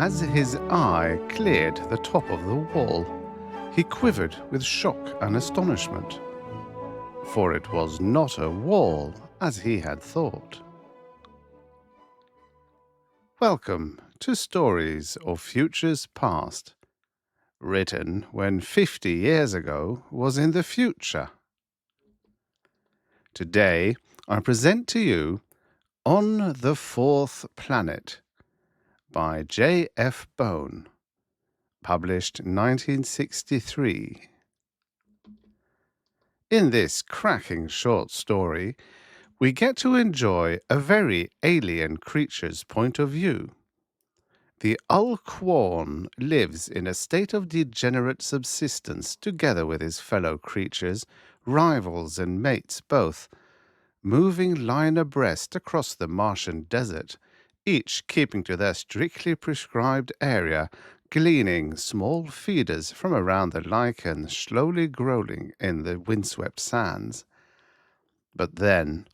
As his eye cleared the top of the wall, he quivered with shock and astonishment, for it was not a wall as he had thought. Welcome to Stories of Futures Past, written when 50 years ago was in the future. Today I present to you On the Fourth Planet by J.F. Bone, published 1963. In this cracking short story, we get to enjoy a very alien creature's point of view. The Ul Kworn lives in a state of degenerate subsistence together with his fellow creatures, rivals and mates both, moving line abreast across the Martian desert, each keeping to their strictly prescribed area, gleaning small feeders from around the lichen slowly growing in the windswept sands. But then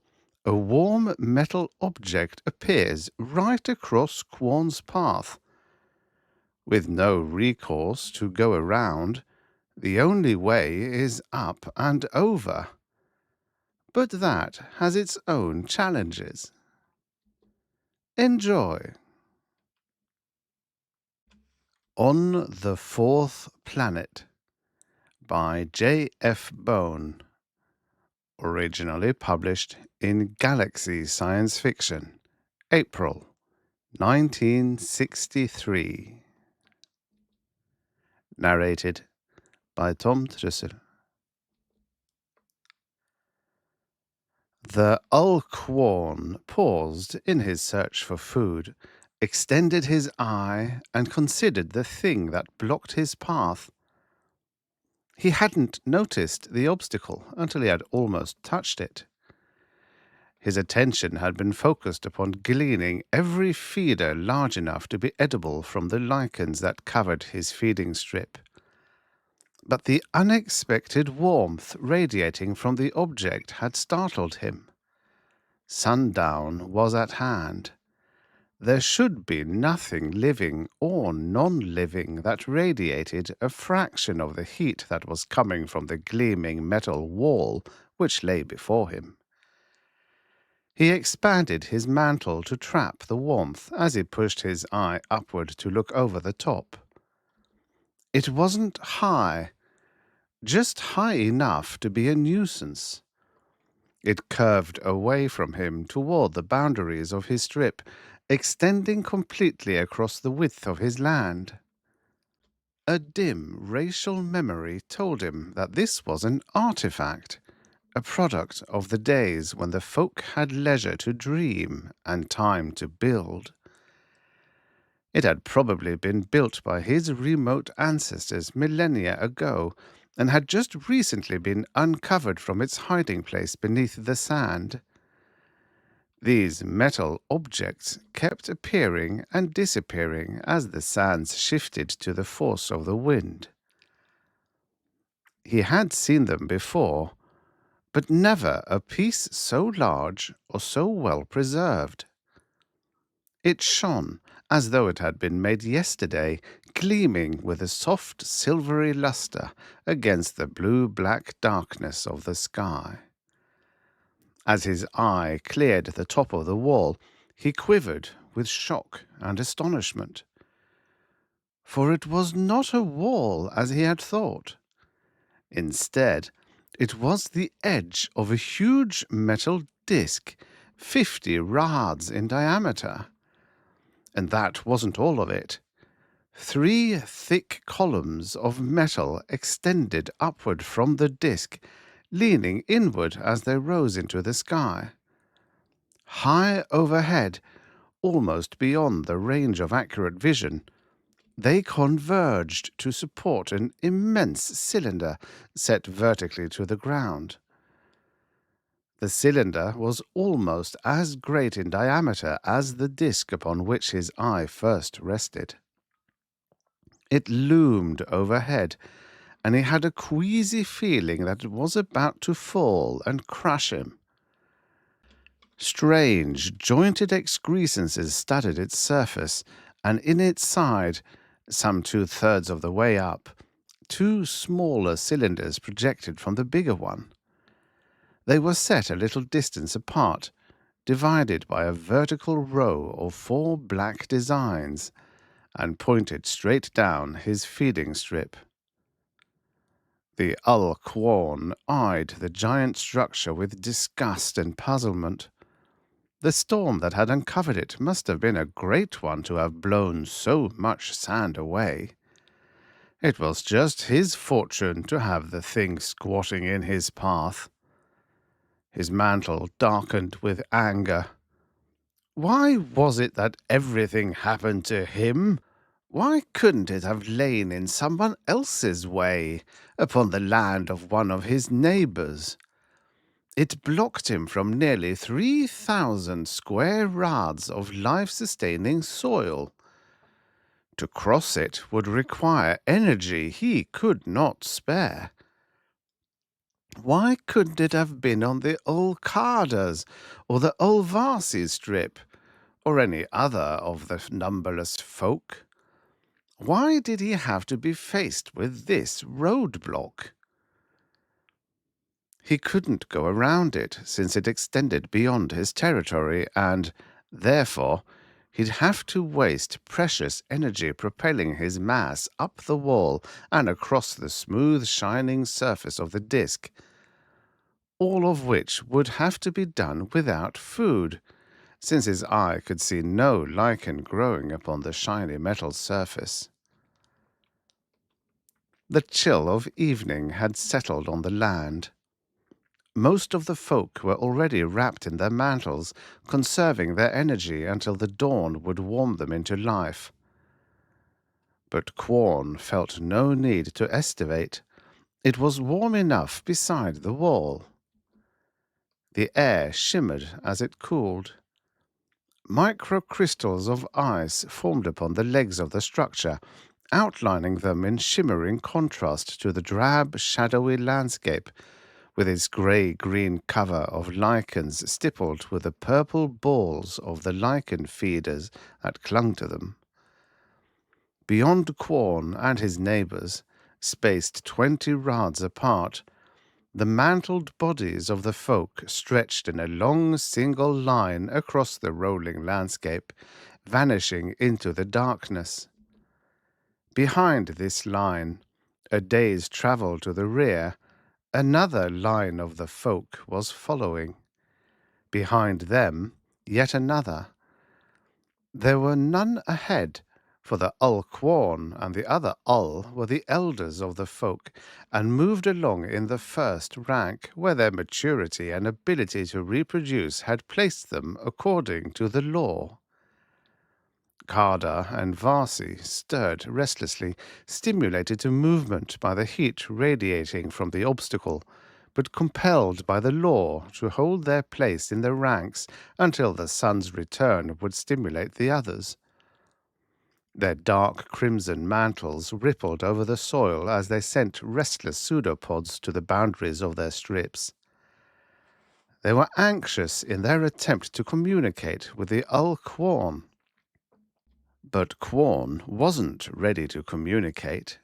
a warm metal object appears right across Kworn's path. With no recourse to go around, the only way is up and over. But that has its own challenges. Enjoy. On the Fourth Planet by J.F. Bone, originally published in Galaxy Science Fiction, April 1963. Narrated by Tom Trussel. The Ul Kworn paused in his search for food, extended his eye, and considered the thing that blocked his path. He hadn't noticed the obstacle until he had almost touched it. His attention had been focused upon gleaning every feeder large enough to be edible from the lichens that covered his feeding strip. But the unexpected warmth radiating from the object had startled him. Sundown was at hand. There should be nothing living or non-living that radiated a fraction of the heat that was coming from the gleaming metal wall which lay before him. He expanded his mantle to trap the warmth as he pushed his eye upward to look over the top. It wasn't high, just high enough to be a nuisance. It curved away from him toward the boundaries of his strip, extending completely across the width of his land. A dim racial memory told him that this was an artifact, a product of the days when the folk had leisure to dream and time to build. It had probably been built by his remote ancestors millennia ago, and had just recently been uncovered from its hiding place beneath the sand. These metal objects kept appearing and disappearing as the sands shifted to the force of the wind. He had seen them before, but never a piece so large or so well preserved. It shone as though it had been made yesterday, gleaming with a soft silvery luster against the blue-black darkness of the sky. As his eye cleared the top of the wall, he quivered with shock and astonishment. For it was not a wall as he had thought. Instead, it was the edge of a huge metal disc, 50 rods in diameter. And that wasn't all of it. 3 thick columns of metal extended upward from the disc, leaning inward as they rose into the sky. High overhead, almost beyond the range of accurate vision, they converged to support an immense cylinder set vertically to the ground. The cylinder was almost as great in diameter as the disc upon which his eye first rested. It loomed overhead, and he had a queasy feeling that it was about to fall and crush him. Strange, jointed excrescences studded its surface, and in its side, some 2/3 of the way up, 2 smaller cylinders projected from the bigger one. They were set a little distance apart, divided by a vertical row of 4 black designs, and pointed straight down his feeding strip. The Ul Kworn eyed the giant structure with disgust and puzzlement. The storm that had uncovered it must have been a great one to have blown so much sand away. It was just his fortune to have the thing squatting in his path. His mantle darkened with anger. Why was it that everything happened to him? Why couldn't it have lain in someone else's way, upon the land of one of his neighbours? It blocked him from nearly 3,000 square rods of life-sustaining soil. To cross it would require energy he could not spare. Why couldn't it have been on the Ul Kworn's or the Ul Varsi's strip, or any other of the numberless folk? Why did he have to be faced with this roadblock? He couldn't go around it, since it extended beyond his territory, and, therefore, he'd have to waste precious energy propelling his mass up the wall and across the smooth, shining surface of the disk, all of which would have to be done without food, since his eye could see no lichen growing upon the shiny metal surface. The chill of evening had settled on the land. Most of the folk were already wrapped in their mantles, conserving their energy until the dawn would warm them into life. But Kworn felt no need to estivate. It was warm enough beside the wall. The air shimmered as it cooled. Microcrystals of ice formed upon the legs of the structure, outlining them in shimmering contrast to the drab, shadowy landscape, with its grey-green cover of lichens stippled with the purple balls of the lichen feeders that clung to them. Beyond Kworn and his neighbours, spaced 20 rods apart, the mantled bodies of the folk stretched in a long single line across the rolling landscape, vanishing into the darkness. Behind this line, a day's travel to the rear, another line of the folk was following. Behind them, yet another. There were none ahead, for the Ul Kworn and the other Ul were the elders of the folk, and moved along in the first rank, where their maturity and ability to reproduce had placed them according to the law. Karda and Varsi stirred restlessly, stimulated to movement by the heat radiating from the obstacle, but compelled by the law to hold their place in the ranks until the sun's return would stimulate the others. Their dark crimson mantles rippled over the soil as they sent restless pseudopods to the boundaries of their strips. They were anxious in their attempt to communicate with the Ul Kworn. But Kworn wasn't ready to communicate.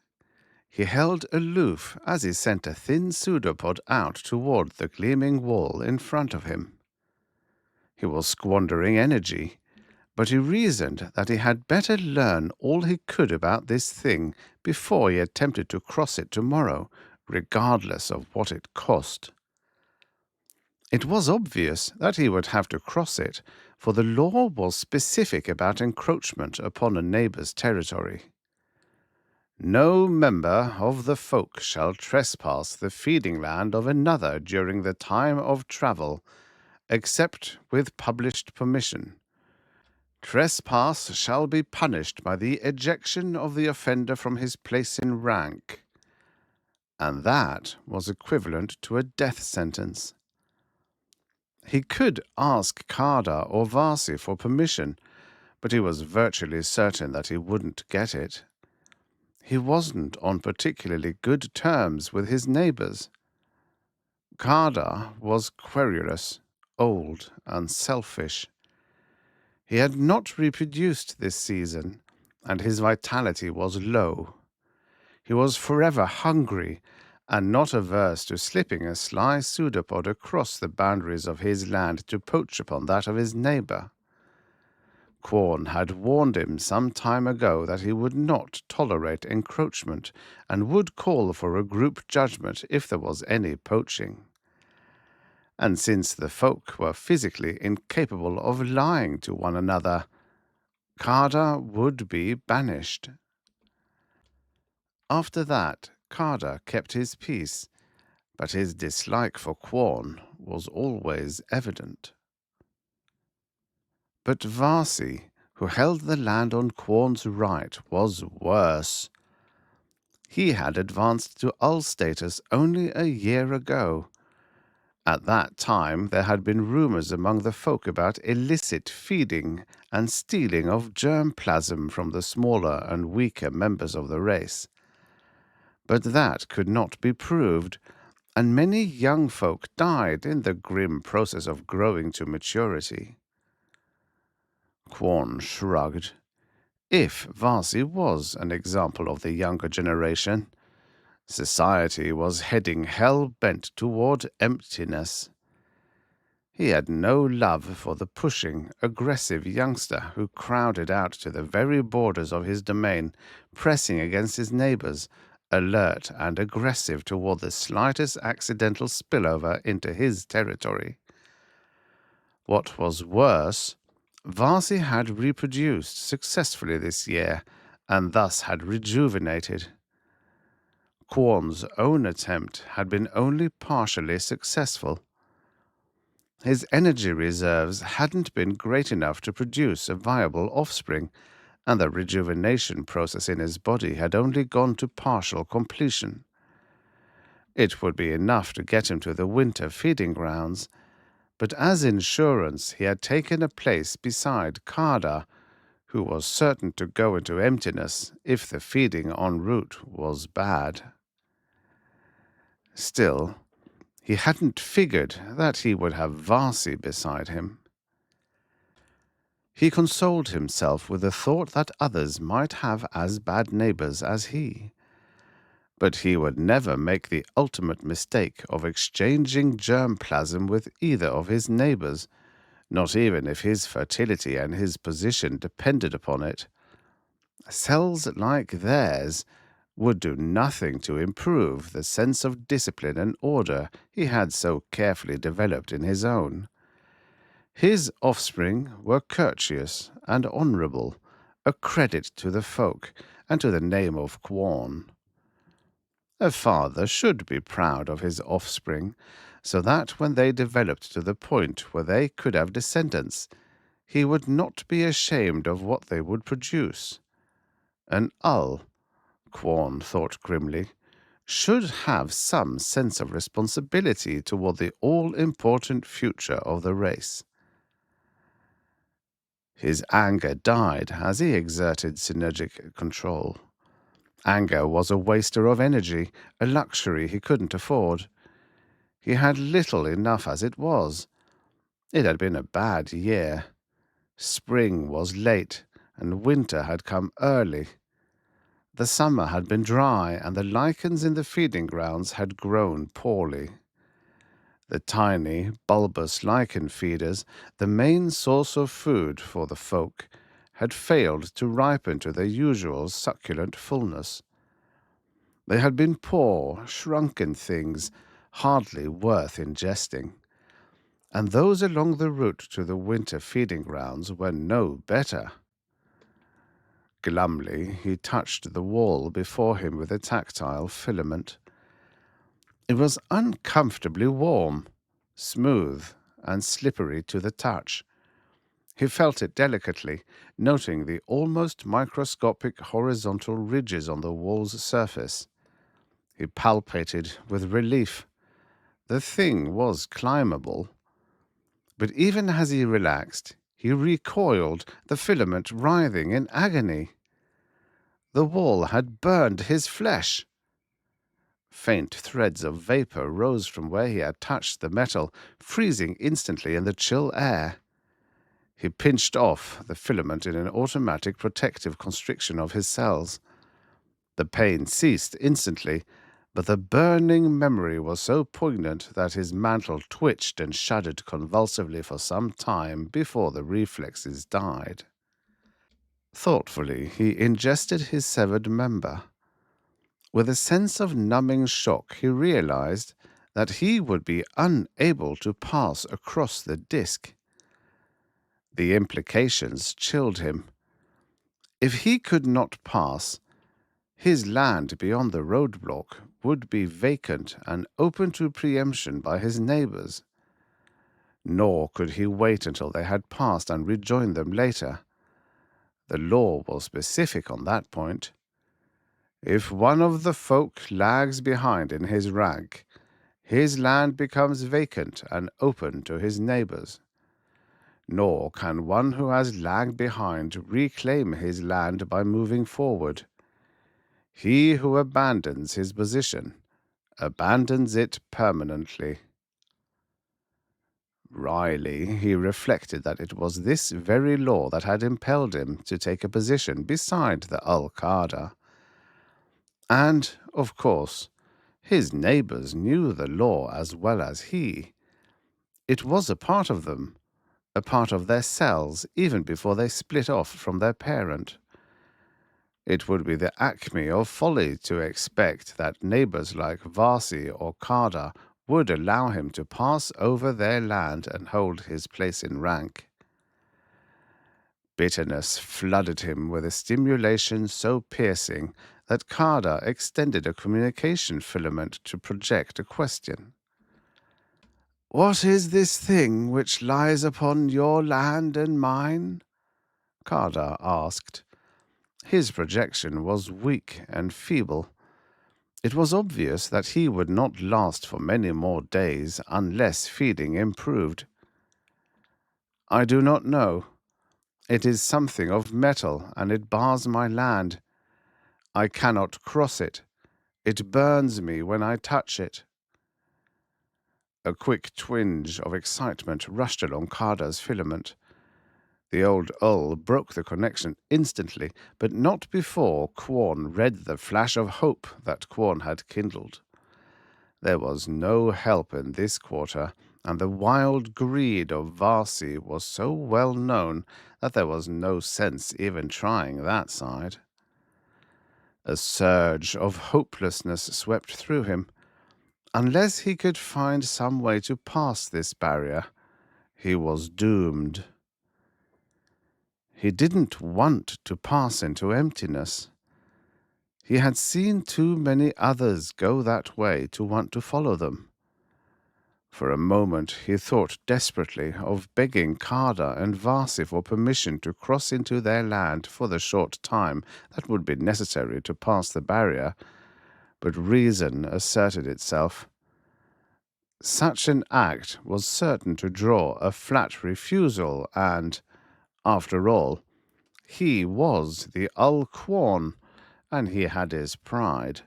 He held aloof as he sent a thin pseudopod out toward the gleaming wall in front of him. He was squandering energy, but he reasoned that he had better learn all he could about this thing before he attempted to cross it tomorrow, regardless of what it cost. It was obvious that he would have to cross it, for the law was specific about encroachment upon a neighbour's territory. No member of the folk shall trespass the feeding land of another during the time of travel, except with published permission. Trespass shall be punished by the ejection of the offender from his place in rank. And that was equivalent to a death sentence. He could ask Karda or Varsi for permission, but he was virtually certain that he wouldn't get it. He wasn't on particularly good terms with his neighbours. Karda was querulous, old, and selfish. He had not reproduced this season, and his vitality was low. He was forever hungry, and not averse to slipping a sly pseudopod across the boundaries of his land to poach upon that of his neighbor. Kworn had warned him some time ago that he would not tolerate encroachment, and would call for a group judgment if there was any poaching. And since the folk were physically incapable of lying to one another, Carter would be banished. After that, Carter kept his peace, but his dislike for Kworn was always evident. But Varsi, who held the land on Kworn's right, was worse. He had advanced to Ul status only a year ago. At that time there had been rumors among the folk about illicit feeding and stealing of germ plasm from the smaller and weaker members of the race. But that could not be proved, and many young folk died in the grim process of growing to maturity. Kworn shrugged. If Varsi was an example of the younger generation, society was heading hell-bent toward emptiness. He had no love for the pushing, aggressive youngster who crowded out to the very borders of his domain, pressing against his neighbors, alert and aggressive toward the slightest accidental spillover into his territory. What was worse, Varsi had reproduced successfully this year, and thus had rejuvenated. Kworn's own attempt had been only partially successful. His energy reserves hadn't been great enough to produce a viable offspring, and the rejuvenation process in his body had only gone to partial completion. It would be enough to get him to the winter feeding grounds, but as insurance he had taken a place beside Carter, who was certain to go into emptiness if the feeding en route was bad. Still, he hadn't figured that he would have Varsi beside him. He consoled himself with the thought that others might have as bad neighbors as he. But he would never make the ultimate mistake of exchanging germ plasm with either of his neighbors, not even if his fertility and his position depended upon it. Cells like theirs would do nothing to improve the sense of discipline and order he had so carefully developed in his own. His offspring were courteous and honorable, a credit to the folk and to the name of Kworn. A father should be proud of his offspring, so that when they developed to the point where they could have descendants, he would not be ashamed of what they would produce. An Ul, Kworn thought grimly, should have some sense of responsibility toward the all-important future of the race. His anger died as he exerted synergic control. Anger was a waster of energy, a luxury he couldn't afford. He had little enough as it was. It had been a bad year. Spring was late, and winter had come early. The summer had been dry, and the lichens in the feeding grounds had grown poorly. The tiny, bulbous lichen feeders, the main source of food for the folk, had failed to ripen to their usual succulent fullness. They had been poor, shrunken things, hardly worth ingesting. And those along the route to the winter feeding grounds were no better. Glumly, he touched the wall before him with a tactile filament. It was uncomfortably warm, smooth, and slippery to the touch. He felt it delicately, noting the almost microscopic horizontal ridges on the wall's surface. He palpated with relief. The thing was climbable. But even as he relaxed, he recoiled, the filament writhing in agony. The wall had burned his flesh. Faint threads of vapor rose from where he had touched the metal, freezing instantly in the chill air. He pinched off the filament in an automatic protective constriction of his cells. The pain ceased instantly, but the burning memory was so poignant that his mantle twitched and shuddered convulsively for some time before the reflexes died. Thoughtfully, he ingested his severed member. With a sense of numbing shock, he realized that he would be unable to pass across the disk. The implications chilled him. If he could not pass, his land beyond the roadblock would be vacant and open to preemption by his neighbors. Nor could he wait until they had passed and rejoin them later. The law was specific on that point. If one of the folk lags behind in his rank, his land becomes vacant and open to his neighbors. Nor can one who has lagged behind reclaim his land by moving forward. He who abandons his position abandons it permanently. Wryly, he reflected that it was this very law that had impelled him to take a position beside the Ul Kworn. And, of course, his neighbors knew the law as well as he. It was a part of them, a part of their cells even before they split off from their parent. It would be the acme of folly to expect that neighbors like Varsi or Karda would allow him to pass over their land and hold his place in rank. Bitterness flooded him with a stimulation so piercing that Karda extended a communication filament to project a question. "What is this thing which lies upon your land and mine?" Karda asked. His projection was weak and feeble. It was obvious that he would not last for many more days unless feeding improved. "I do not know. It is something of metal, and it bars my land. I cannot cross it. It burns me when I touch it." A quick twinge of excitement rushed along Karda's filament. The old Ul broke the connection instantly, but not before Kworn read the flash of hope that Kworn had kindled. There was no help in this quarter, and the wild greed of Varsi was so well known that there was no sense even trying that side. A surge of hopelessness swept through him. Unless he could find some way to pass this barrier, he was doomed. He didn't want to pass into emptiness. He had seen too many others go that way to want to follow them. For a moment he thought desperately of begging Karda and Varsi for permission to cross into their land for the short time that would be necessary to pass the barrier, but reason asserted itself. Such an act was certain to draw a flat refusal, and, after all, he was the Ul Kworn, and he had his pride.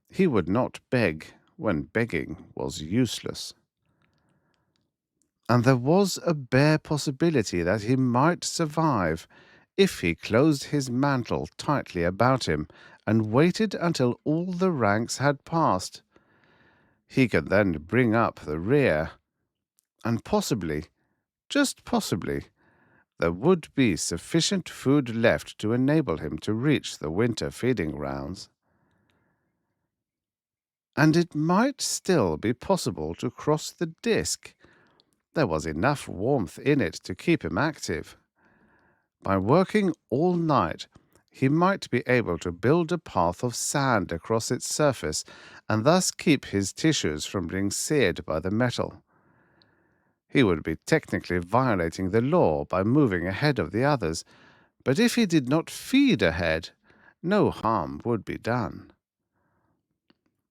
He would not beg when begging was useless. And there was a bare possibility that he might survive if he closed his mantle tightly about him and waited until all the ranks had passed. He could then bring up the rear, and possibly, just possibly, there would be sufficient food left to enable him to reach the winter feeding grounds. And it might still be possible to cross the disk. There was enough warmth in it to keep him active. By working all night, he might be able to build a path of sand across its surface and thus keep his tissues from being seared by the metal. He would be technically violating the law by moving ahead of the others, but if he did not feed ahead, no harm would be done.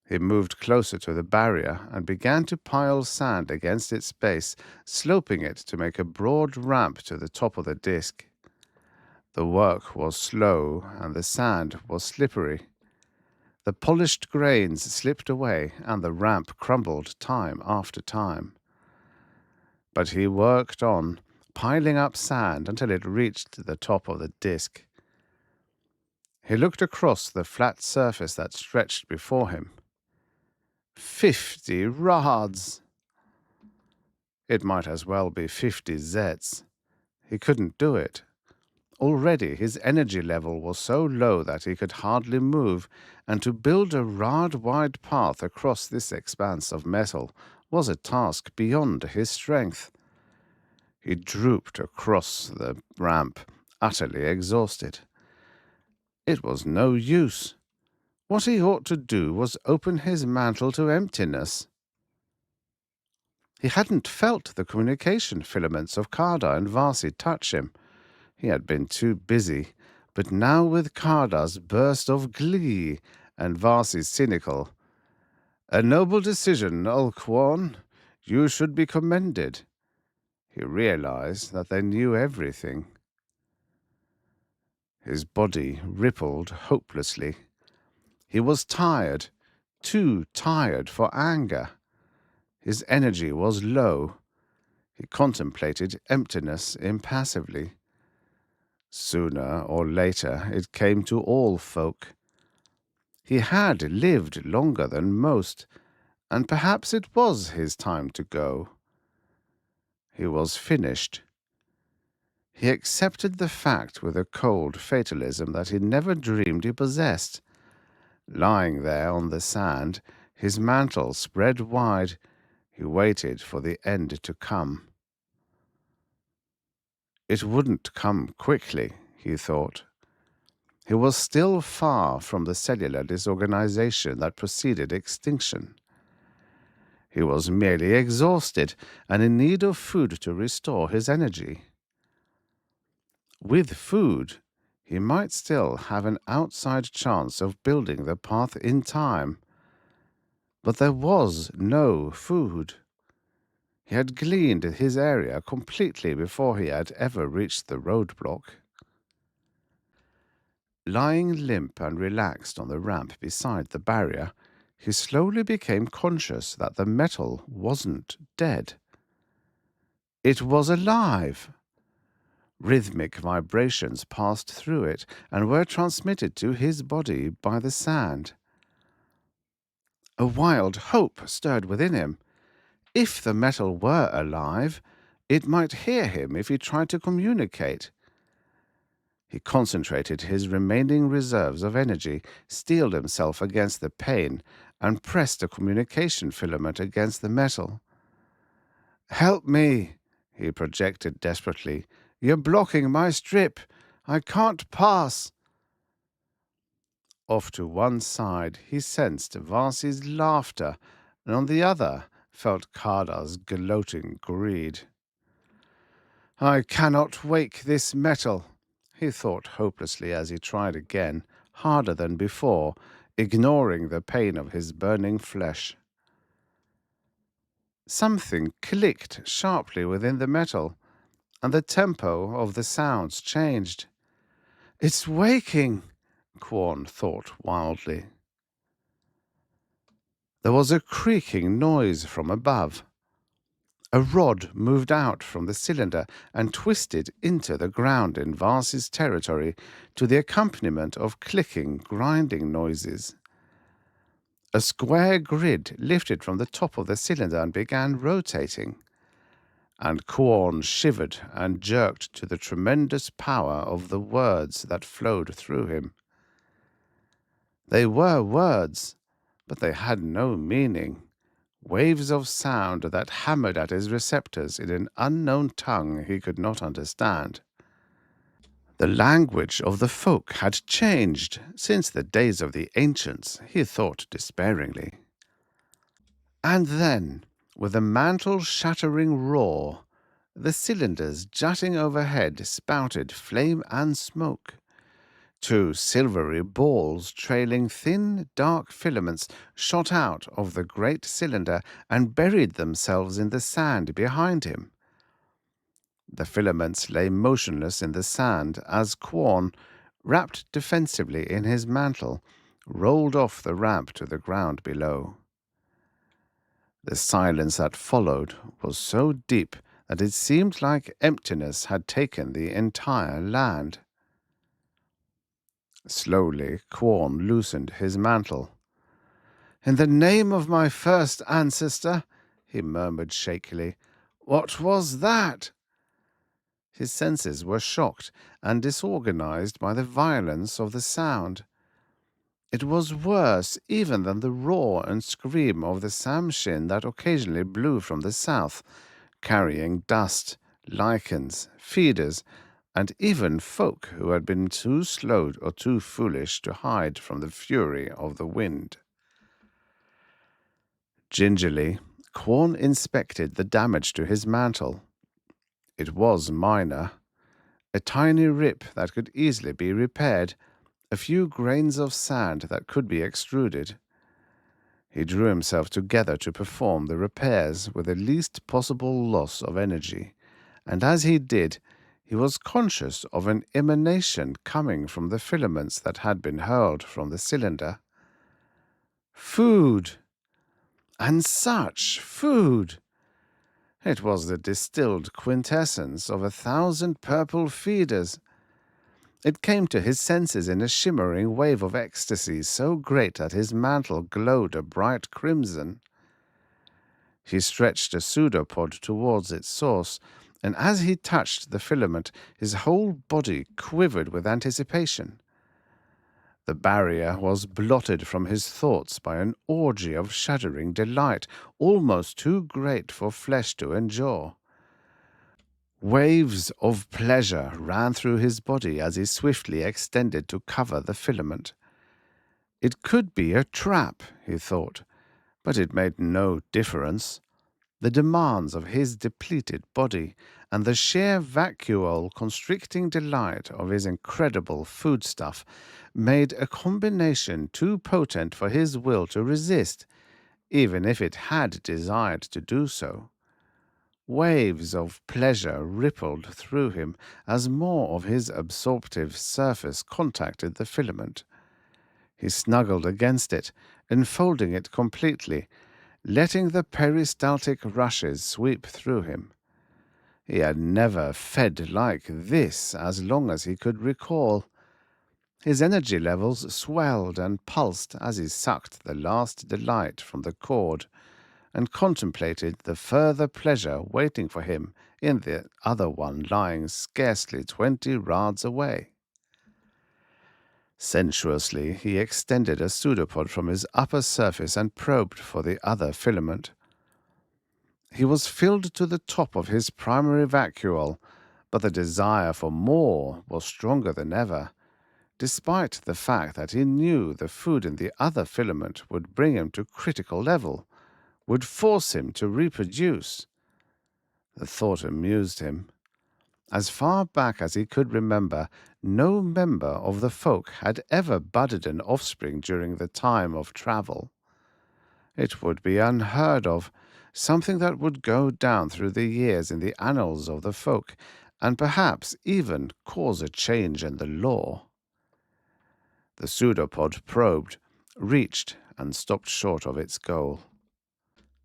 He moved closer to the barrier and began to pile sand against its base, sloping it to make a broad ramp to the top of the disk. The work was slow, and the sand was slippery. The polished grains slipped away, and the ramp crumbled time after time. But he worked on, piling up sand until it reached the top of the disk. He looked across the flat surface that stretched before him. 50 rods! It might as well be 50 zets. He couldn't do it. Already his energy level was so low that he could hardly move, and to build a rod-wide path across this expanse of metal was a task beyond his strength. He drooped across the ramp, utterly exhausted. It was no use. What he ought to do was open his mantle to emptiness. He hadn't felt the communication filaments of Karda and Vasi touch him. He had been too busy, but now with Karda's burst of glee and Vasi's cynical, "A noble decision, Ul Kworn. You should be commended," he realized that they knew everything. His body rippled hopelessly. He was tired, too tired for anger. His energy was low. He contemplated emptiness impassively. Sooner or later it came to all folk. He had lived longer than most, and perhaps it was his time to go. He was finished. He accepted the fact with a cold fatalism that he never dreamed he possessed. Lying there on the sand, his mantle spread wide, he waited for the end to come. It wouldn't come quickly, he thought. He was still far from the cellular disorganization that preceded extinction. He was merely exhausted and in need of food to restore his energy. With food, he might still have an outside chance of building the path in time. But there was no food. He had gleaned his area completely before he had ever reached the roadblock. Lying limp and relaxed on the ramp beside the barrier, he slowly became conscious that the metal wasn't dead. It was alive. Rhythmic vibrations passed through it and were transmitted to his body by the sand. A wild hope stirred within him. If the metal were alive, it might hear him if he tried to communicate. He concentrated his remaining reserves of energy, steeled himself against the pain, and pressed a communication filament against the metal. "Help me," he projected desperately. "You're blocking my strip. I can't pass." Off to one side he sensed Vasi's laughter, and on the other felt Karda's gloating greed. "I cannot wake this metal," he thought hopelessly as he tried again, harder than before, ignoring the pain of his burning flesh. Something clicked sharply within the metal, and the tempo of the sounds changed. "It's waking," Kworn thought wildly. There was a creaking noise from above. A rod moved out from the cylinder and twisted into the ground in Vasi's territory to the accompaniment of clicking, grinding noises. A square grid lifted from the top of the cylinder and began rotating, and Kworn shivered and jerked to the tremendous power of the words that flowed through him. They were words, but they had no meaning. Waves of sound that hammered at his receptors in an unknown tongue he could not understand. The language of the folk had changed since the days of the ancients, he thought despairingly. And then, with a mantle-shattering roar, the cylinders jutting overhead spouted flame and smoke. Two silvery balls trailing thin, dark filaments shot out of the great cylinder and buried themselves in the sand behind him. The filaments lay motionless in the sand as Kworn, wrapped defensively in his mantle, rolled off the ramp to the ground below. The silence that followed was so deep and it seemed like emptiness had taken the entire land. Slowly, Kworn loosened his mantle. "In the name of my first ancestor," he murmured shakily, "what was that?" His senses were shocked and disorganized by the violence of the sound. It was worse even than the roar and scream of the samshin that occasionally blew from the south, carrying dust, lichens, feeders, and even folk who had been too slow or too foolish to hide from the fury of the wind. Gingerly, Kworn inspected the damage to his mantle. It was minor. A tiny rip that could easily be repaired, a few grains of sand that could be extruded. He drew himself together to perform the repairs with the least possible loss of energy, and as he did, he was conscious of an emanation coming from the filaments that had been hurled from the cylinder. Food! And such food! It was the distilled quintessence of 1,000 purple feeders. It came to his senses in a shimmering wave of ecstasy so great that his mantle glowed a bright crimson. He stretched a pseudopod towards its source, and as he touched the filament, his whole body quivered with anticipation. The barrier was blotted from his thoughts by an orgy of shuddering delight, almost too great for flesh to endure. Waves of pleasure ran through his body as he swiftly extended to cover the filament. It could be a trap, he thought, but it made no difference. The demands of his depleted body and the sheer vacuole constricting delight of his incredible foodstuff made a combination too potent for his will to resist, even if it had desired to do so. Waves of pleasure rippled through him as more of his absorptive surface contacted the filament. He snuggled against it, enfolding it completely, letting the peristaltic rushes sweep through him. He had never fed like this as long as he could recall. His energy levels swelled and pulsed as he sucked the last delight from the cord, and contemplated the further pleasure waiting for him in the other one lying scarcely 20 rods away. Sensuously, he extended a pseudopod from his upper surface and probed for the other filament. He was filled to the top of his primary vacuole, but the desire for more was stronger than ever, despite the fact that he knew the food in the other filament would bring him to critical level, would force him to reproduce. The thought amused him. As far back as he could remember, no member of the folk had ever budded an offspring during the time of travel. It would be unheard of, something that would go down through the years in the annals of the folk, and perhaps even cause a change in the law. The pseudopod probed, reached, and stopped short of its goal.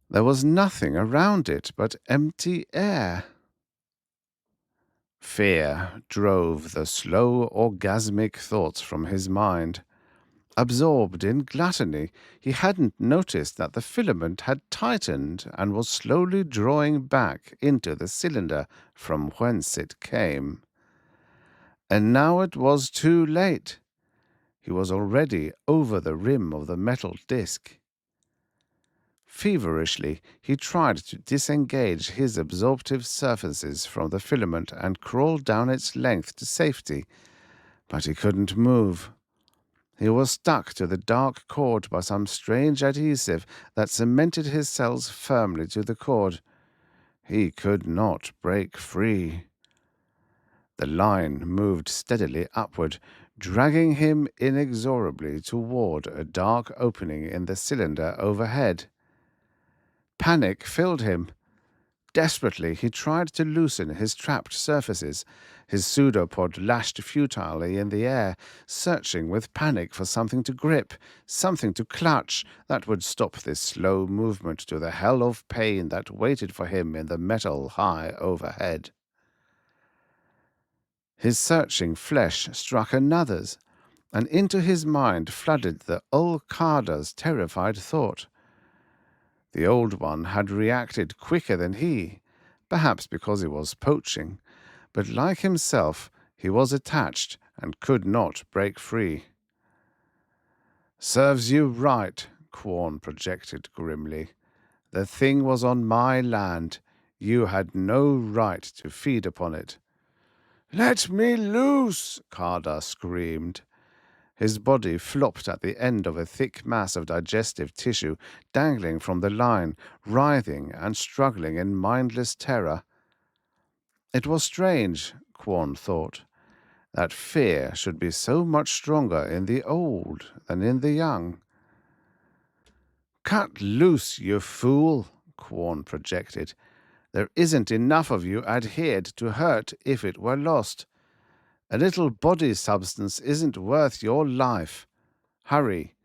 There was nothing around it but empty air. Fear drove the slow, orgasmic thoughts from his mind. Absorbed in gluttony, he hadn't noticed that the filament had tightened and was slowly drawing back into the cylinder from whence it came. And now it was too late. He was already over the rim of the metal disc. Feverishly, he tried to disengage his absorptive surfaces from the filament and crawl down its length to safety, but he couldn't move. He was stuck to the dark cord by some strange adhesive that cemented his cells firmly to the cord. He could not break free. The line moved steadily upward, dragging him inexorably toward a dark opening in the cylinder overhead. Panic filled him. Desperately, he tried to loosen his trapped surfaces. His pseudopod lashed futilely in the air, searching with panic for something to grip, something to clutch that would stop this slow movement to the hell of pain that waited for him in the metal high overhead. His searching flesh struck another's, and into his mind flooded the Ul Kworn's terrified thought. The old one had reacted quicker than he, perhaps because he was poaching, but like himself, he was attached and could not break free. "Serves you right," Kworn projected grimly. "The thing was on my land. You had no right to feed upon it." "Let me loose!" Kworn screamed. His body flopped at the end of a thick mass of digestive tissue dangling from the line, writhing and struggling in mindless terror. It was strange, Kworn thought, that fear should be so much stronger in the old than in the young. "Cut loose, you fool," Kworn projected. "There isn't enough of you adhered to hurt if it were lost. A little body substance isn't worth your life. Hurry.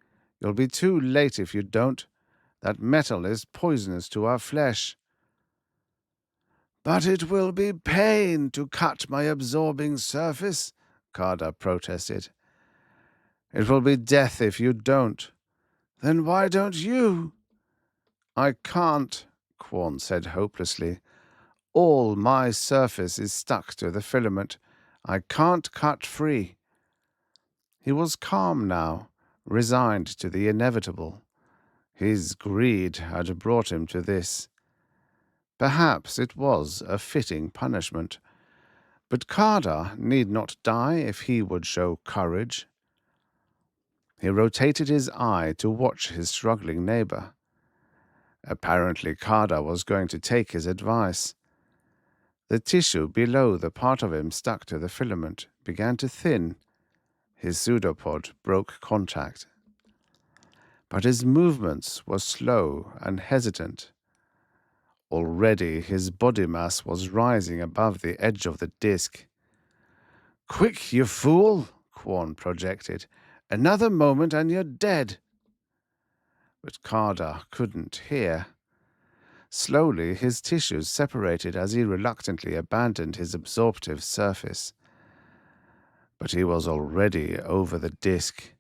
You'll be too late if you don't. That metal is poisonous to our flesh." "But it will be pain to cut my absorbing surface," Kworn protested. "It will be death if you don't." "Then why don't you?" "I can't," Kworn said hopelessly. "All my surface is stuck to the filament. I can't cut free." He was calm now, resigned to the inevitable. His greed had brought him to this. Perhaps it was a fitting punishment. But Kworn need not die if he would show courage. He rotated his eye to watch his struggling neighbor. Apparently Kworn was going to take his advice. The tissue below the part of him stuck to the filament began to thin. His pseudopod broke contact. But his movements were slow and hesitant. Already his body mass was rising above the edge of the disk. "Quick, you fool!" Kworn projected. "Another moment and you're dead." But Kworn couldn't hear. Slowly his tissues separated as he reluctantly abandoned his absorptive surface. But he was already over the disk.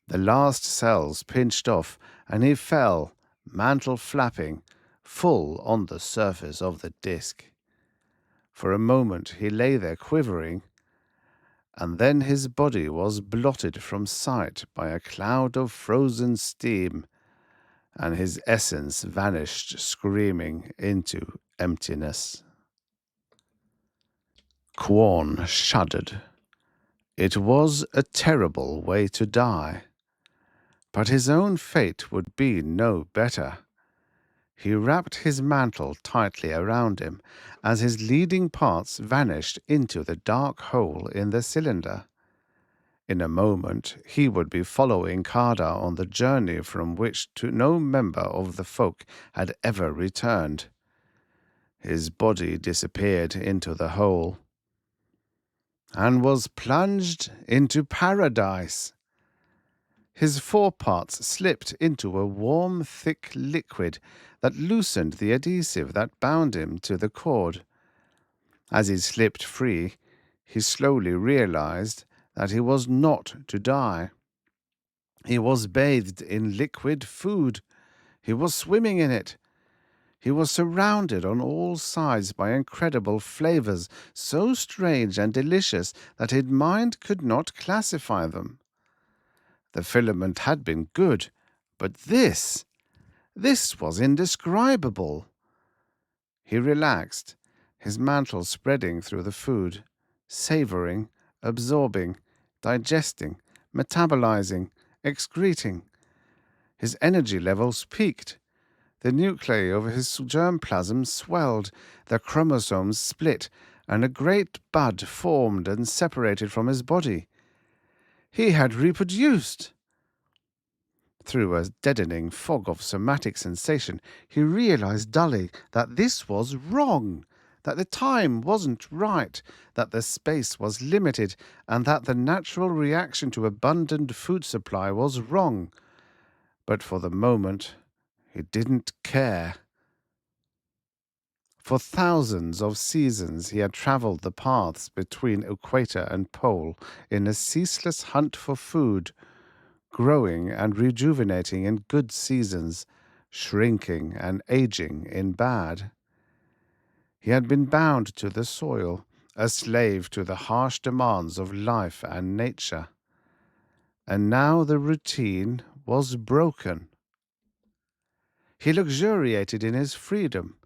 The last cells pinched off, and he fell, mantle flapping, full on the surface of the disk. For a moment he lay there quivering, and then his body was blotted from sight by a cloud of frozen steam, and his essence vanished screaming into emptiness. Kworn shuddered. It was a terrible way to die, but his own fate would be no better. He wrapped his mantle tightly around him as his leading parts vanished into the dark hole in the cylinder. In a moment he would be following Kworn on the journey from which no member of the folk had ever returned. His body disappeared into the hole and was plunged into paradise. His foreparts slipped into a warm, thick liquid that loosened the adhesive that bound him to the cord. As he slipped free, he slowly realized that he was not to die. He was bathed in liquid food. He was swimming in it. He was surrounded on all sides by incredible flavors, so strange and delicious that his mind could not classify them. The filament had been good, but this was indescribable. He relaxed, his mantle spreading through the food, savoring, absorbing, digesting, metabolizing, excreting. His energy levels peaked. The nuclei of his germplasm swelled, the chromosomes split, and a great bud formed and separated from his body. He had reproduced. Through a deadening fog of somatic sensation, he realized dully that this was wrong, that the time wasn't right, that the space was limited, and that the natural reaction to abundant food supply was wrong. But for the moment, he didn't care. For thousands of seasons he had travelled the paths between equator and pole in a ceaseless hunt for food, growing and rejuvenating in good seasons, shrinking and aging in bad. He had been bound to the soil, a slave to the harsh demands of life and nature. And now the routine was broken. He luxuriated in his freedom.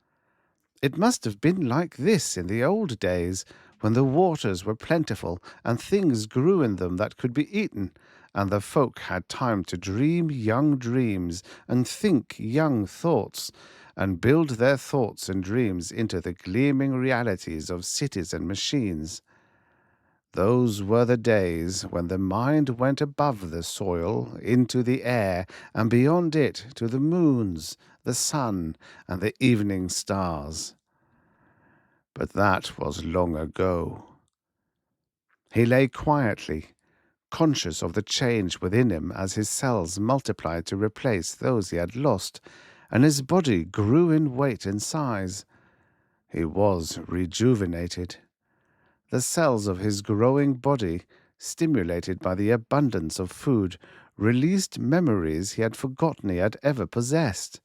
It must have been like this in the old days, when the waters were plentiful and things grew in them that could be eaten, and the folk had time to dream young dreams and think young thoughts, and build their thoughts and dreams into the gleaming realities of cities and machines. Those were the days when the mind went above the soil, into the air, and beyond it to the moons, the sun, and the evening stars. But that was long ago. He lay quietly, conscious of the change within him as his cells multiplied to replace those he had lost, and his body grew in weight and size. He was rejuvenated. The cells of his growing body, stimulated by the abundance of food, released memories he had forgotten he had ever possessed.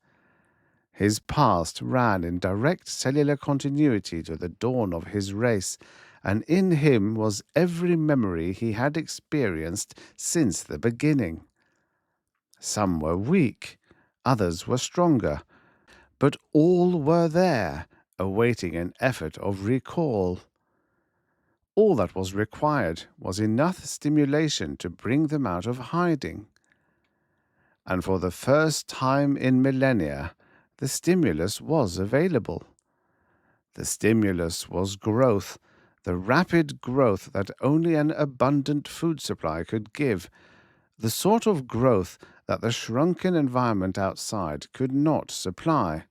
His past ran in direct cellular continuity to the dawn of his race, and in him was every memory he had experienced since the beginning. Some were weak, others were stronger, but all were there, awaiting an effort of recall. All that was required was enough stimulation to bring them out of hiding. And for the first time in millennia, the stimulus was available. The stimulus was growth, the rapid growth that only an abundant food supply could give, the sort of growth that the shrunken environment outside could not supply.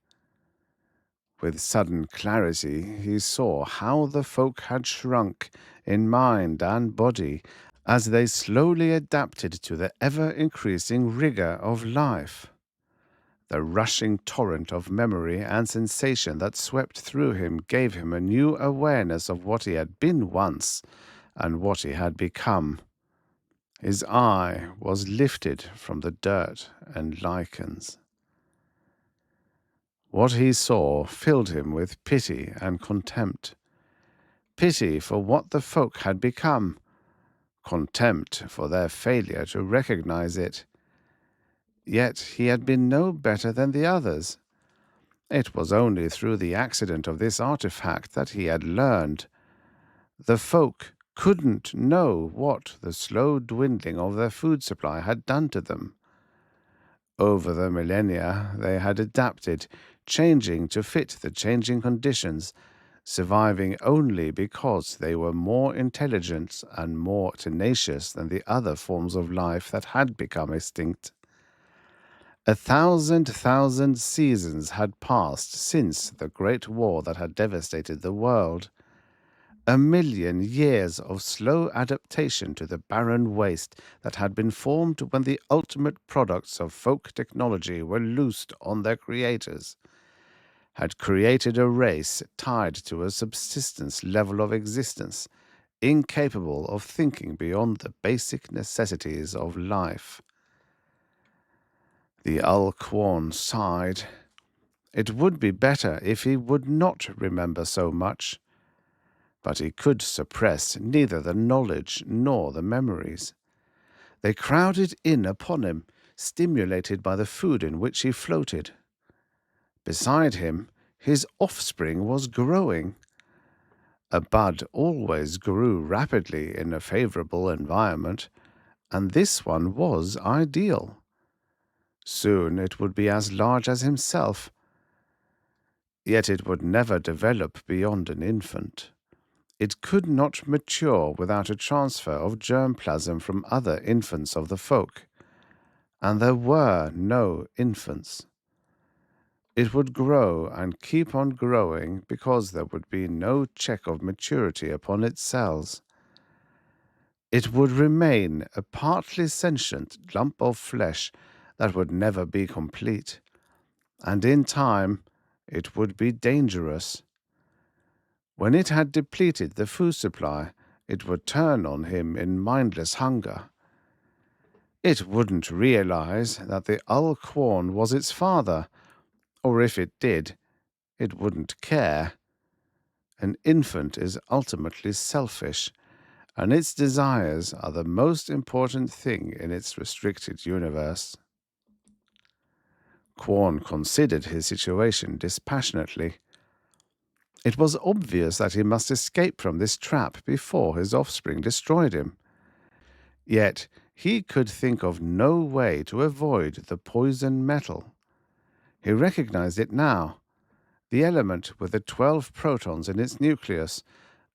With sudden clarity he saw how the folk had shrunk in mind and body as they slowly adapted to the ever-increasing rigor of life. The rushing torrent of memory and sensation that swept through him gave him a new awareness of what he had been once and what he had become. His eye was lifted from the dirt and lichens. What he saw filled him with pity and contempt. Pity for what the folk had become, contempt for their failure to recognize it. Yet he had been no better than the others. It was only through the accident of this artifact that he had learned. The folk couldn't know what the slow dwindling of their food supply had done to them. Over the millennia they had adapted, changing to fit the changing conditions, surviving only because they were more intelligent and more tenacious than the other forms of life that had become extinct. 1,000 seasons had passed since the great war that had devastated the world. 1,000,000 years of slow adaptation to the barren waste that had been formed when the ultimate products of folk technology were loosed on their creators, had created a race tied to a subsistence level of existence, incapable of thinking beyond the basic necessities of life. The Ul Kworn sighed. It would be better if he would not remember so much. But he could suppress neither the knowledge nor the memories. They crowded in upon him, stimulated by the food in which he floated. Beside him, his offspring was growing. A bud always grew rapidly in a favorable environment, and this one was ideal. Soon it would be as large as himself, yet it would never develop beyond an infant. It could not mature without a transfer of germplasm from other infants of the folk. and there were no infants. It would grow and keep on growing because there would be no check of maturity upon its cells. It would remain a partly sentient lump of flesh that would never be complete, and in time it would be dangerous. When it had depleted the food supply, it would turn on him in mindless hunger. It wouldn't realize that the Ul Kworn was its father, or if it did, it wouldn't care. An infant is ultimately selfish, and its desires are the most important thing in its restricted universe. Kworn considered his situation dispassionately. It was obvious that he must escape from this trap before his offspring destroyed him. Yet he could think of no way to avoid the poison metal. He recognized it now, the element with the 12 protons in its nucleus,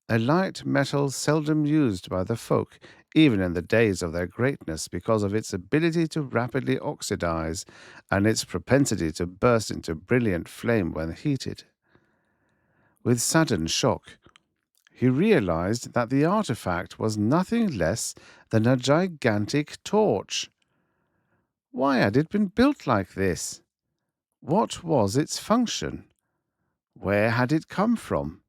a light metal seldom used by the folk, even in the days of their greatness, because of its ability to rapidly oxidize and its propensity to burst into brilliant flame when heated. With sudden shock, he realized that the artifact was nothing less than a gigantic torch. Why had it been built like this? What was its function? Where had it come from?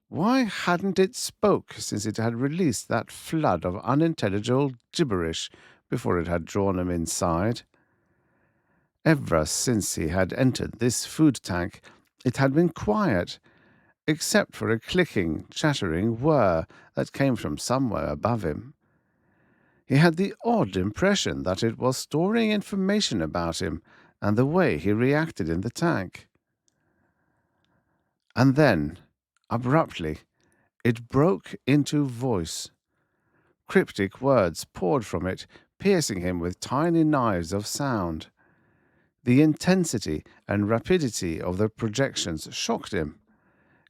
Why hadn't it spoke since it had released that flood of unintelligible gibberish before it had drawn him inside? Ever since he had entered this food tank, it had been quiet, except for a clicking, chattering whir that came from somewhere above him. He had the odd impression that it was storing information about him and the way he reacted in the tank. And then, abruptly, it broke into voice. Cryptic words poured from it, piercing him with tiny knives of sound. The intensity and rapidity of the projections shocked him,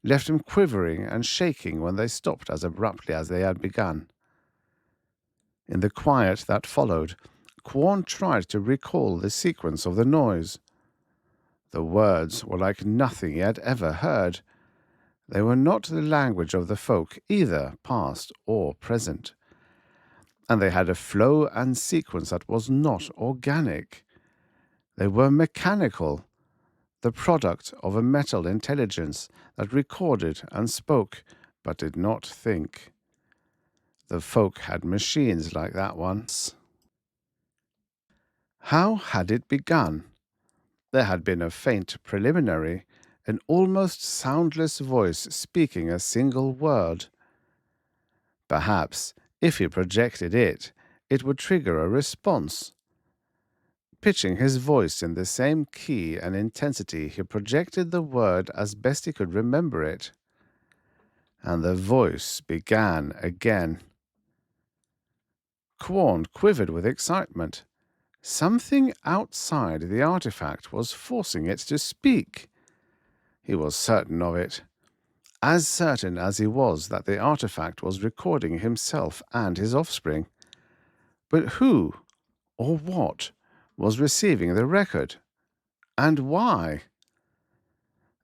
left him quivering and shaking when they stopped as abruptly as they had begun. In the quiet that followed, Kworn tried to recall the sequence of the noise. The words were like nothing he had ever heard. They were not the language of the folk, either past or present. And they had a flow and sequence that was not organic. They were mechanical, the product of a metal intelligence that recorded and spoke but did not think. The folk had machines like that once. How had it begun? There had been a faint preliminary, an almost soundless voice speaking a single word. Perhaps, if he projected it, it would trigger a response. Pitching his voice in the same key and intensity, he projected the word as best he could remember it. And the voice began again. Kworn quivered with excitement. Something outside the artifact was forcing it to speak. He was certain of it, as certain as he was that the artifact was recording himself and his offspring. But who, or what, was receiving the record? And why?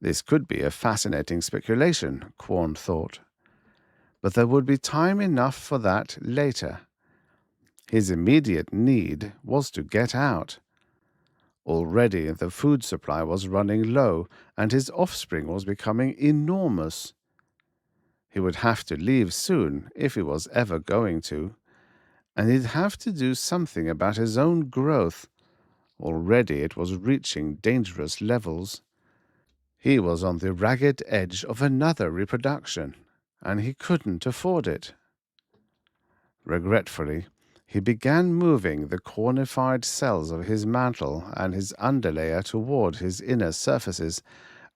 This could be a fascinating speculation, Kworn thought. But there would be time enough for that later. His immediate need was to get out. Already the food supply was running low, and his offspring was becoming enormous. He would have to leave soon, if he was ever going to, and he'd have to do something about his own growth. Already it was reaching dangerous levels. He was on the ragged edge of another reproduction, and he couldn't afford it. Regretfully, he began moving the cornified cells of his mantle and his underlayer toward his inner surfaces,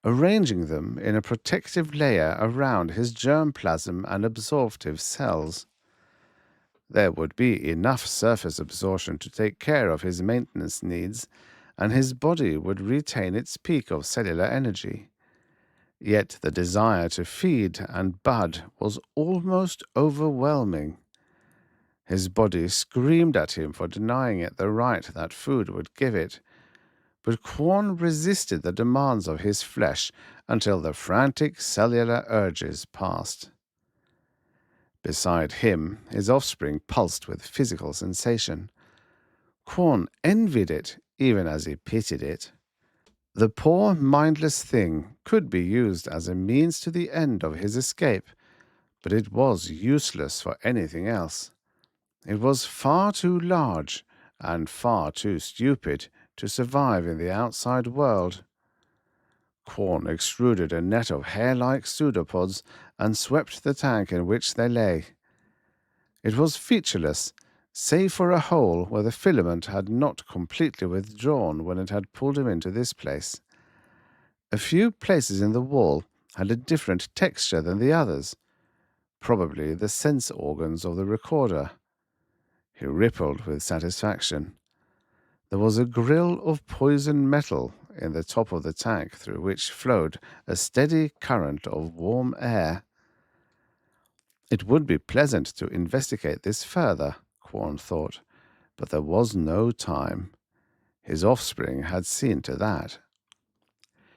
arranging them in a protective layer around his germplasm and absorptive cells. There would be enough surface absorption to take care of his maintenance needs, and his body would retain its peak of cellular energy. Yet the desire to feed and bud was almost overwhelming. His body screamed at him for denying it the right that food would give it, but Kworn resisted the demands of his flesh until the frantic cellular urges passed. Beside him, his offspring pulsed with physical sensation. Kworn envied it, even as he pitied it. The poor, mindless thing could be used as a means to the end of his escape, but it was useless for anything else. It was far too large and far too stupid to survive in the outside world. Kworn extruded a net of hair-like pseudopods and swept the tank in which they lay. It was featureless, save for a hole where the filament had not completely withdrawn when it had pulled him into this place. A few places in the wall had a different texture than the others, probably the sense organs of the recorder. He rippled with satisfaction. There was a grill of poison metal in the top of the tank through which flowed a steady current of warm air. It would be pleasant to investigate this further, Kworn thought, but there was no time. His offspring had seen to that.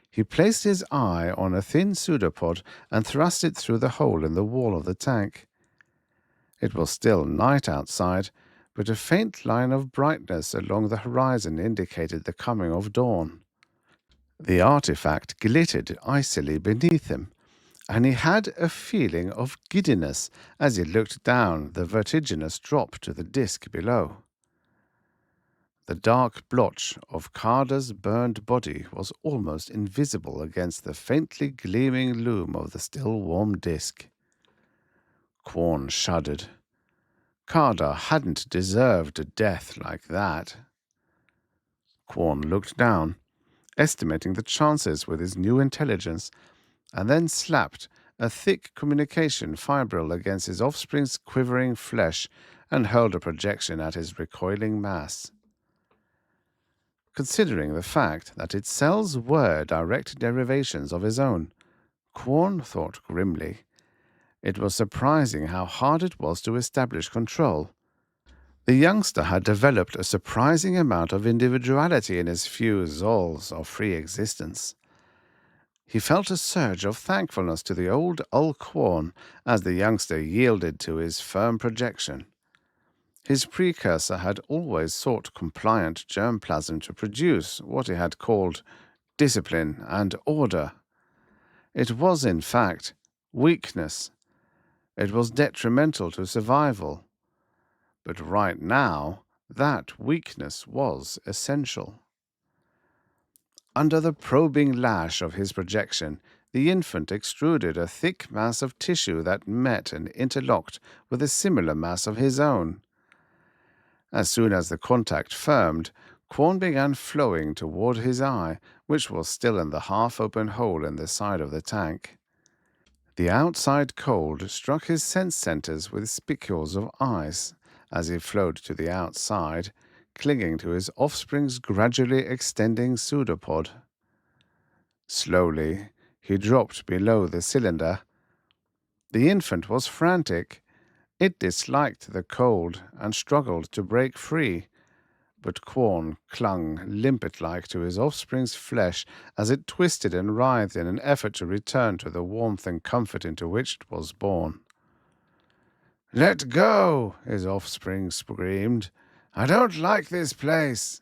He placed his eye on a thin pseudopod and thrust it through the hole in the wall of the tank. It was still night outside, but a faint line of brightness along the horizon indicated the coming of dawn. The artifact glittered icily beneath him, and he had a feeling of giddiness as he looked down the vertiginous drop to the disk below. The dark blotch of Carter's burned body was almost invisible against the faintly gleaming loom of the still warm disk. Kworn shuddered. Carter hadn't deserved a death like that. Kworn looked down, estimating the chances with his new intelligence, and then slapped a thick communication fibril against his offspring's quivering flesh and hurled a projection at his recoiling mass. Considering the fact that its cells were direct derivations of his own, Kworn thought grimly. It was surprising how hard it was to establish control. The youngster had developed a surprising amount of individuality in his few zols of free existence. He felt a surge of thankfulness to the old Ul Kworn as the youngster yielded to his firm projection. His precursor had always sought compliant germplasm to produce what he had called discipline and order. It was, in fact, weakness. It was detrimental to survival. But right now, that weakness was essential. Under the probing lash of his projection, the infant extruded a thick mass of tissue that met and interlocked with a similar mass of his own. As soon as the contact firmed, Kworn began flowing toward his eye, which was still in the half-open hole in the side of the tank. The outside cold struck his sense centers with spicules of ice as he flowed to the outside, clinging to his offspring's gradually extending pseudopod. Slowly, he dropped below the cylinder. The infant was frantic. It disliked the cold and struggled to break free, but Kworn clung limpet-like to his offspring's flesh as it twisted and writhed in an effort to return to the warmth and comfort into which it was born. "Let go!" his offspring screamed. "I don't like this place."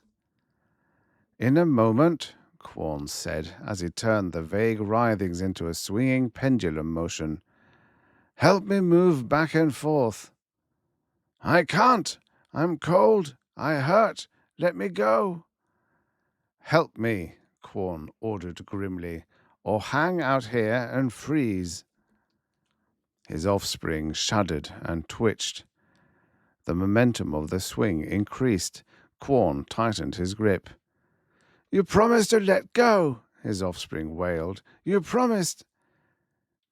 "In a moment," Kworn said, as he turned the vague writhings into a swinging pendulum motion. "Help me move back and forth." "I can't. I'm cold. I hurt. Let me go." "Help me," Kworn ordered grimly, "or hang out here and freeze." His offspring shuddered and twitched. The momentum of the swing increased. Kworn tightened his grip. "You promised to let go," his offspring wailed. "You promised."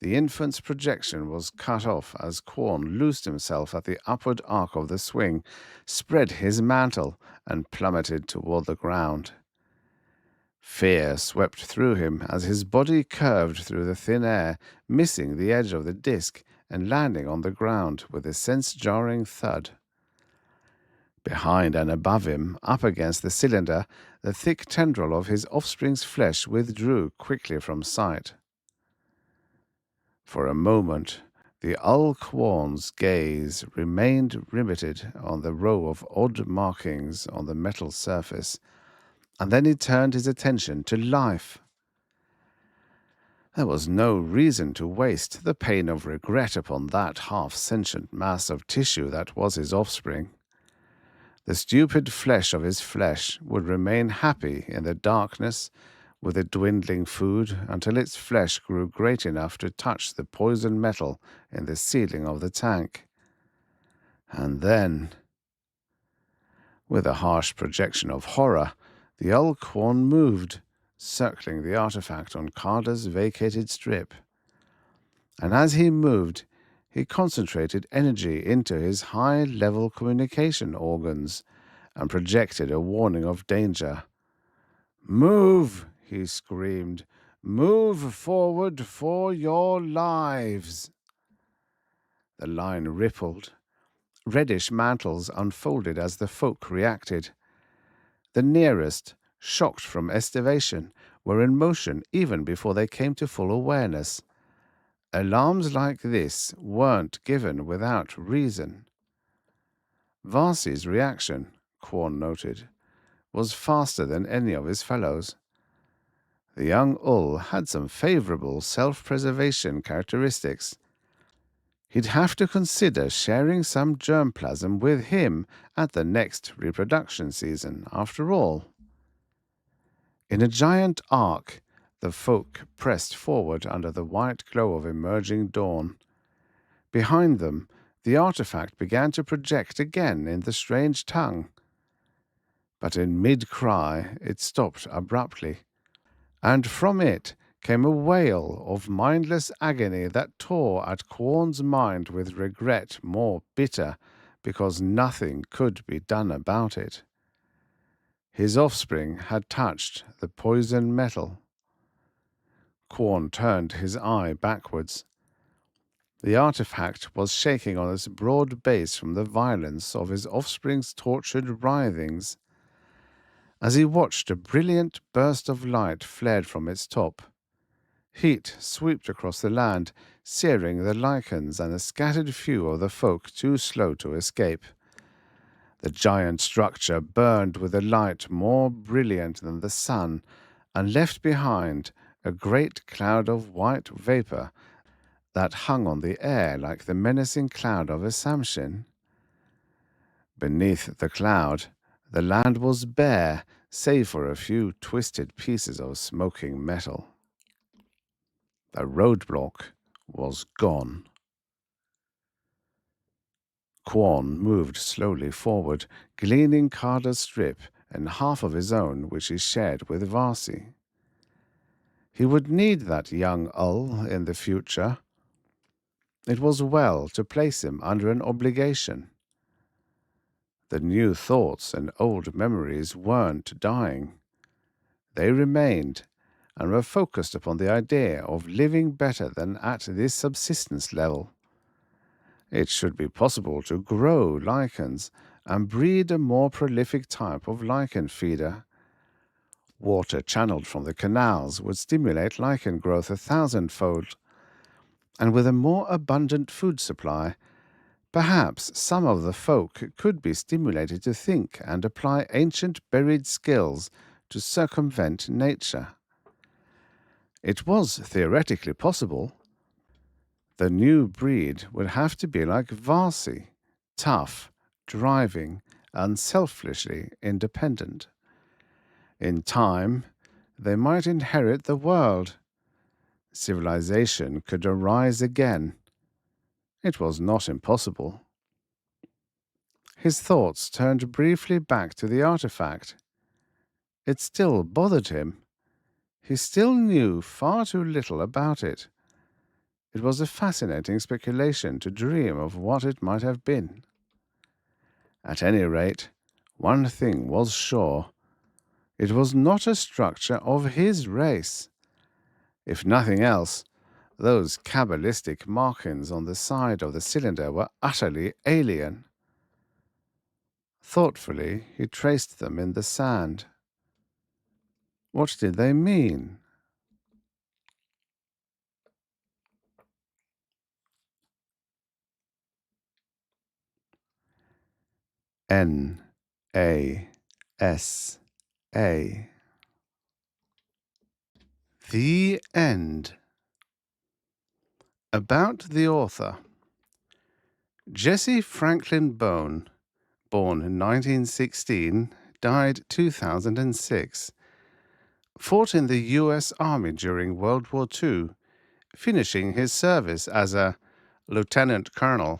The infant's projection was cut off as Kworn loosed himself at the upward arc of the swing, spread his mantle, and plummeted toward the ground. Fear swept through him as his body curved through the thin air, missing the edge of the disk and landing on the ground with a sense-jarring thud. Behind and above him, up against the cylinder, the thick tendril of his offspring's flesh withdrew quickly from sight. For a moment, the Ul Kworn's gaze remained riveted on the row of odd markings on the metal surface, and then he turned his attention to life. There was no reason to waste the pain of regret upon that half-sentient mass of tissue that was his offspring. The stupid flesh of his flesh would remain happy in the darkness with the dwindling food until its flesh grew great enough to touch the poison metal in the ceiling of the tank. And then, with a harsh projection of horror, the Ul Kworn moved, circling the artifact on Carter's vacated strip. And as he moved, he concentrated energy into his high-level communication organs and projected a warning of danger. "Move!" he screamed. "Move forward for your lives!" The line rippled. Reddish mantles unfolded as the folk reacted. The nearest, shocked from estivation, were in motion even before they came to full awareness. Alarms like this weren't given without reason. Varsi's reaction, Kworn noted, was faster than any of his fellows. The young Ul had some favorable self-preservation characteristics. He'd have to consider sharing some germplasm with him at the next reproduction season, after all. In a giant arc, the folk pressed forward under the white glow of emerging dawn. Behind them, the artifact began to project again in the strange tongue. But in mid-cry, it stopped abruptly, and from it came a wail of mindless agony that tore at Kworn's mind with regret more bitter because nothing could be done about it. His offspring had touched the poison metal. Kworn turned his eye backwards. The artifact was shaking on its broad base from the violence of his offspring's tortured writhings. As he watched, a brilliant burst of light flared from its top. Heat swept across the land, searing the lichens and a scattered few of the folk too slow to escape. The giant structure burned with a light more brilliant than the sun, and left behind a great cloud of white vapor that hung on the air like the menacing cloud of a Samhain. Beneath the cloud, the land was bare, save for a few twisted pieces of smoking metal. The roadblock was gone. Kworn moved slowly forward, gleaning Carter's strip and half of his own which he shared with Varsi. He would need that young Ul in the future. It was well to place him under an obligation. The new thoughts and old memories weren't dying. They remained, and were focused upon the idea of living better than at this subsistence level. It should be possible to grow lichens and breed a more prolific type of lichen feeder. Water channeled from the canals would stimulate lichen growth 1,000-fold, and with a more abundant food supply, perhaps some of the folk could be stimulated to think and apply ancient buried skills to circumvent nature. It was theoretically possible. The new breed would have to be like Varsi, tough, driving, and selfishly independent. In time, they might inherit the world. Civilization could arise again. It was not impossible. His thoughts turned briefly back to the artifact. It still bothered him. He still knew far too little about it. It was a fascinating speculation to dream of what it might have been. At any rate, one thing was sure. It was not a structure of his race. If nothing else, those cabalistic markings on the side of the cylinder were utterly alien. Thoughtfully, he traced them in the sand. What did they mean? NASA. The end. About the author. Jesse Franklin Bone, born in 1916, died 2006, fought in the U.S. Army during World War II, finishing his service as a lieutenant colonel.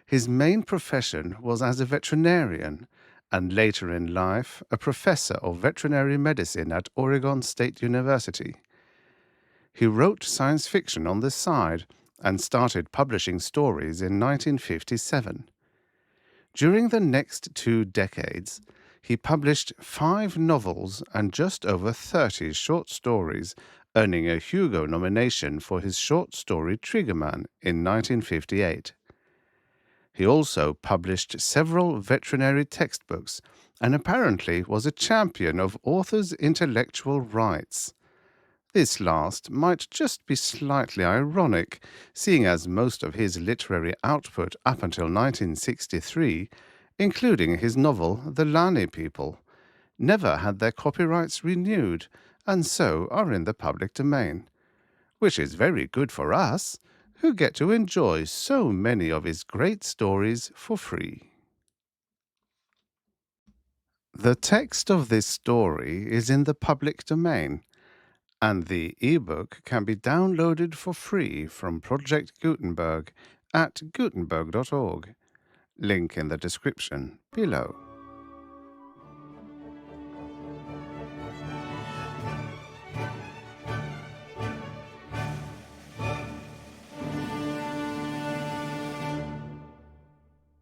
His main profession was as a veterinarian, and later in life a professor of veterinary medicine at Oregon State University. He wrote science fiction on the side and started publishing stories in 1957. During the next 2 decades, he published 5 novels and just over 30 short stories, earning a Hugo nomination for his short story Triggerman in 1958. He also published several veterinary textbooks and apparently was a champion of authors' intellectual rights. This last might just be slightly ironic, seeing as most of his literary output up until 1963, including his novel The Lani People, never had their copyrights renewed and so are in the public domain, which is very good for us, who get to enjoy so many of his great stories for free. The text of this story is in the public domain, and the ebook can be downloaded for free from Project Gutenberg at gutenberg.org. Link in the description below.